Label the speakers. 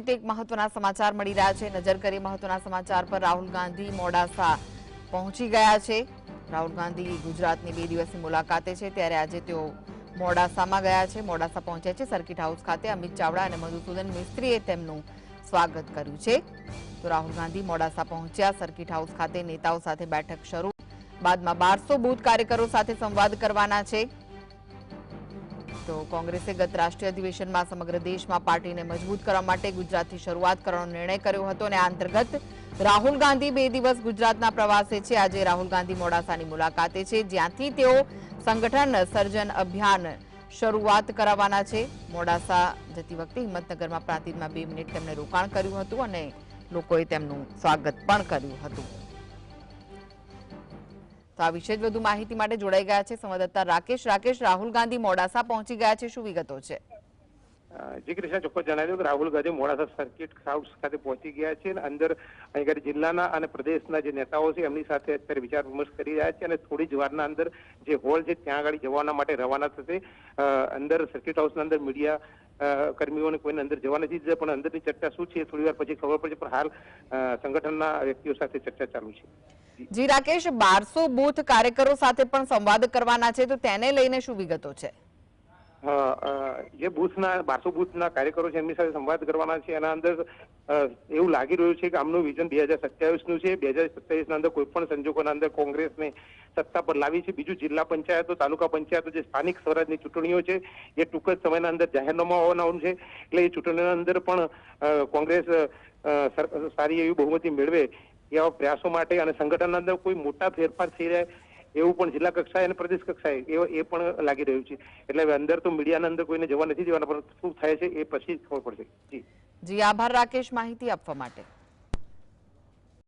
Speaker 1: એક મહત્વના સમાચાર મળી રહ્યા છે। નજર કરીએ મહત્વના સમાચાર પર। રાહુલ ગાંધી મોડાસા પહોંચી ગયા છે। રાહુલ ગાંધી ગુજરાતની 2 દિવસની મુલાકાતે છે, ત્યારે આજે તેઓ મોડાસામાં ગયા છે। મોડાસા પહોંચ્યા છે સર્કિટ હાઉસ ખાતે। અમિત ચાવડા અને મધુસૂદન મિસ્ત્રીએ તેમનું સ્વાગત કર્યું છે। તો રાહુલ ગાંધી મોડાસા પહોંચ્યા। સર્કિટ હાઉસ ખાતે નેતાઓ સાથે બેઠક શરૂ। બાદમાં 1200 બૂથ કાર્યકરો સાથે સંવાદ કરવાના છે। તો કોંગ્રેસે ગત રાષ્ટ્રીય અધિવેશનમાં સમગ્ર દેશમાં પાર્ટીને મજબૂત કરવા માટે ગુજરાતથી શરૂઆત કરવાનો નિર્ણય કર્યો હતો અને આ અંતર્ગત રાહુલ ગાંધી 2 દિવસ ગુજરાતના પ્રવાસે છે। આજે રાહુલ ગાંધી મોડાસાની મુલાકાતે છે, જ્યાંથી તેઓ સંગઠન સર્જન અભિયાન શરૂઆત કરાવવાના છે। મોડાસા જતી વખતે હિંમતનગરમાં પ્રાંતિજમાં 2 મિનિટ તેમણે રોકાણ કર્યું હતું અને લોકોએ તેમનું સ્વાગત પણ કર્યું હતું। તો આ વિશે વધુ માહિતી માટે જોડાઈ ગયા છે સંવાદદાતા રાકેશ। રાકેશ, રાહુલ ગાંધી મોડાસા પહોંચી ગયા છે, શું વિગતો છે?
Speaker 2: જી કૃષ્ણ, ચોક્કસ જણાવ્યું કે રાહુલ ગાંધી મોડાસા સર્કિટ હાઉસ ખાતે પહોંચી ગયા છે અને અંદર અહીં જિલ્લાના અને પ્રદેશના જે નેતાઓ છે એમની સાથે અત્યારે વિચાર વિમર્શ કરી રહ્યા છે અને થોડી જ વારના અંદર જે હોલ છે ત્યાં આગળ જવાના માટે રવાના થશે। અંદર સર્કિટ હાઉસના અંદર મીડિયા કર્મીઓને કોઈને અંદર જવા નથી દીધા, પણ અંદરની ચર્ચા શું છે થોડી વાર પછી ખબર પડશે, પણ હાલ સંગઠનના વ્યક્તિઓ સાથે ચર્ચા ચાલુ છે।
Speaker 1: જી રાકેશ, 1200 બૂથ કાર્યકરો સાથે પણ સંવાદ કરવાના છે, તો તેને લઈને શું વિગતો છે?
Speaker 2: જે બૂથના 1200 બૂથના કાર્યકરો છે એમની સાથે સંવાદ કરવાના છે। એના અંદર એવું લાગી રહ્યું છે કે આમનું વિઝન 2027નું છે। 2027ના અંદર કોઈ પણ સંજોગોના અંદર કોંગ્રેસને સત્તા પર લાવી છે। બીજું, જિલ્લા પંચાયતો, તાલુકા પંચાયતો, જે સ્થાનિક સ્વરાજની ચૂંટણીઓ છે એ ટૂંક જ સમયના અંદર જાહેરનામા હોવાનું છે, એટલે એ ચૂંટણીના અંદર પણ કોંગ્રેસ સારી એવી બહુમતી મેળવે એવા પ્રયાસો માટે અને સંગઠનના અંદર કોઈ મોટા ફેરફાર થઈ રહ્યા એવું પણ જિલ્લા કક્ષાએ અને પ્રદેશ કક્ષાએ એ પણ લાગી રહ્યું છે। એટલે અંદર તો મીડિયાના અંદર કોઈને જવા નથી દેવાના, પણ શું થાય છે એ પછી ખબર પડશે। જી
Speaker 1: જી, આભાર રાકેશ માહિતી આપવા માટે।